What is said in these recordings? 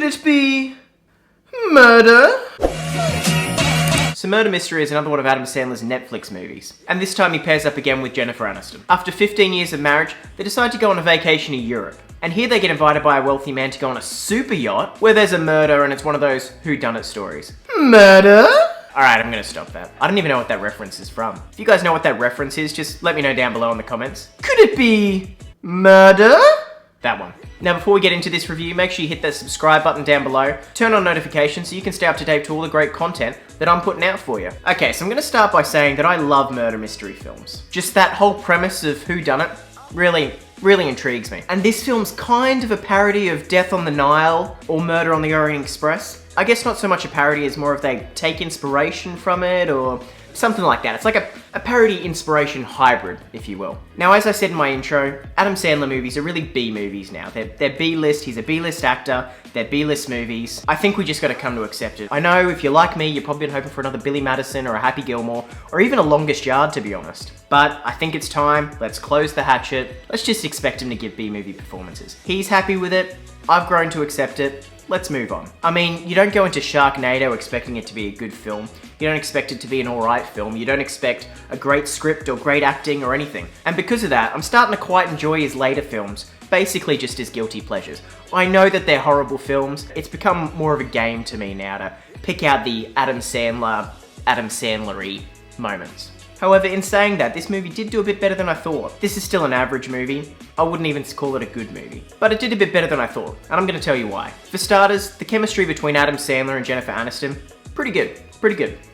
Could it be murder? So Murder Mystery is another one of Adam Sandler's Netflix movies, and this time he pairs up again with Jennifer Aniston. After 15 years of marriage, they decide to go on a vacation to Europe, and here they get invited by a wealthy man to go on a super yacht where there's a murder and it's one of those whodunit stories. Murder? Alright, I'm gonna stop that. I don't even know what that reference is from. If you guys know what that reference is, just let me know down below in the comments. Could it be murder? That one. Now before we get into this review, make sure you hit that subscribe button down below, turn on notifications so you can stay up to date to all the great content that I'm putting out for you. Okay, so I'm gonna start by saying that I love murder mystery films. Just that whole premise of whodunit really intrigues me. And this film's kind of a parody of Death on the Nile or Murder on the Orient Express. I guess not so much a parody as more of they take inspiration from it or something like that. It's like a parody inspiration hybrid, if you will. Now, as I said in my intro, Adam Sandler movies are really B movies now. They're B-list, he's a B-list actor, they're B-list movies. I think we just gotta come to accept it. I know if you're like me, you're probably been hoping for another Billy Madison or a Happy Gilmore, or even a Longest Yard, to be honest. But I think it's time, let's close the hatchet, let's just expect him to give B-movie performances. He's happy with it, I've grown to accept it, let's move on. I mean, you don't go into Sharknado expecting it to be a good film. You don't expect it to be an alright film. You don't expect a great script or great acting or anything. And because of that, I'm starting to quite enjoy his later films, basically just as guilty pleasures. I know that they're horrible films. It's become more of a game to me now to pick out the Adam Sandler-y moments. However, in saying that, this movie did do a bit better than I thought. This is still an average movie. I wouldn't even call it a good movie. But it did a bit better than I thought, and I'm gonna tell you why. For starters, the chemistry between Adam Sandler and Jennifer Aniston, pretty good.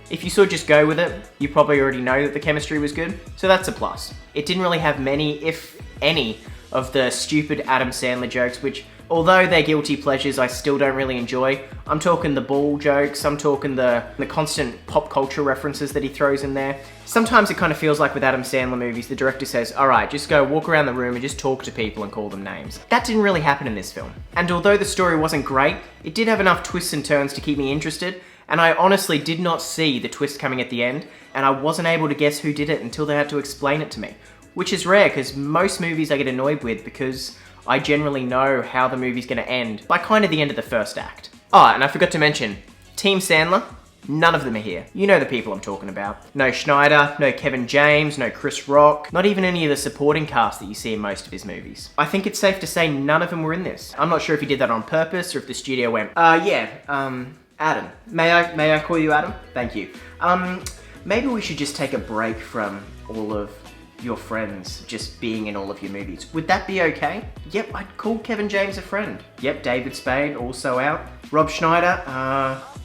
If you sort of just go with it, you probably already know that the chemistry was good, so that's a plus. It didn't really have many, if any, of the stupid Adam Sandler jokes, which, although they're guilty pleasures, I still don't really enjoy. I'm talking the ball jokes, I'm talking the constant pop culture references that he throws in there. Sometimes it kind of feels like with Adam Sandler movies, the director says, alright, just go walk around the room and just talk to people and call them names. That didn't really happen in this film. And although the story wasn't great, it did have enough twists and turns to keep me interested, and I honestly did not see the twist coming at the end, and I wasn't able to guess who did it until they had to explain it to me. Which is rare, because most movies I get annoyed with because I generally know how the movie's gonna end by kind of the end of the first act. Oh, and I forgot to mention, Team Sandler, none of them are here. You know the people I'm talking about. No Schneider, no Kevin James, no Chris Rock, not even any of the supporting cast that you see in most of his movies. I think it's safe to say none of them were in this. I'm not sure if he did that on purpose or if the studio went, Adam. May I call you Adam? Thank you. Maybe we should just take a break from all of your friends just being in all of your movies. Would that be okay? Yep, I'd call Kevin James a friend. Yep, David Spade also out. Rob Schneider,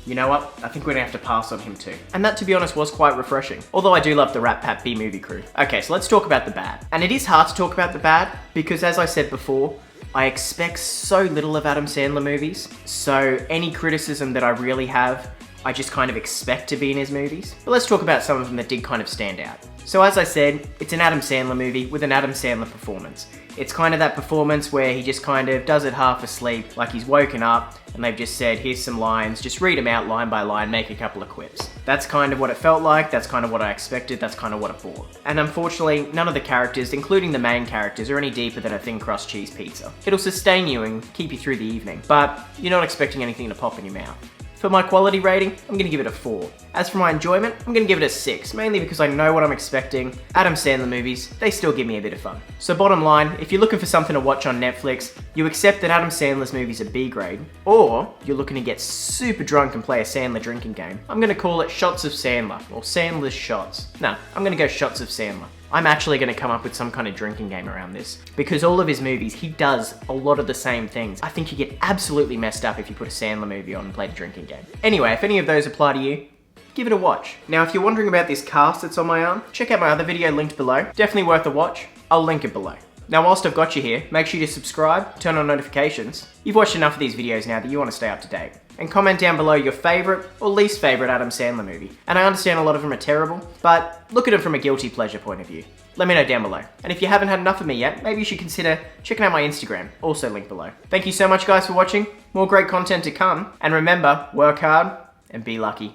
you know what? I think we're gonna have to pass on him too. And that, to be honest, was quite refreshing. Although I do love the Rat Pat B-movie crew. Okay, so let's talk about the bad. And it is hard to talk about the bad because, as I said before, I expect so little of Adam Sandler movies. So any criticism that I really have, I just kind of expect to be in his movies. But let's talk about some of them that did kind of stand out. So as I said, it's an Adam Sandler movie with an Adam Sandler performance. It's kind of that performance where he just kind of does it half asleep, like he's woken up and they've just said, here's some lines, just read them out line by line, make a couple of quips. That's kind of what it felt like, that's kind of what I expected, that's kind of what I bought. And unfortunately, none of the characters, including the main characters, are any deeper than a thin crust cheese pizza. It'll sustain you and keep you through the evening, but you're not expecting anything to pop in your mouth. For my quality rating, I'm gonna give it a 4. As for my enjoyment, I'm gonna give it a 6, mainly because I know what I'm expecting. Adam Sandler movies, they still give me a bit of fun. So bottom line, if you're looking for something to watch on Netflix, you accept that Adam Sandler's movies are B grade, or you're looking to get super drunk and play a Sandler drinking game, I'm gonna call it Shots of Sandler, or Sandler's Shots. No, I'm gonna go Shots of Sandler. I'm actually going to come up with some kind of drinking game around this. Because all of his movies, he does a lot of the same things. I think you get absolutely messed up if you put a Sandler movie on and play the drinking game. Anyway, if any of those apply to you, give it a watch. Now, if you're wondering about this cast that's on my arm, check out my other video linked below. Definitely worth a watch. I'll link it below. Now, whilst I've got you here, make sure you subscribe, turn on notifications. You've watched enough of these videos now that you want to stay up to date. And comment down below your favourite or least favourite Adam Sandler movie. And I understand a lot of them are terrible, but look at them from a guilty pleasure point of view. Let me know down below. And if you haven't had enough of me yet, maybe you should consider checking out my Instagram, also linked below. Thank you so much guys for watching. More great content to come. And remember, work hard and be lucky.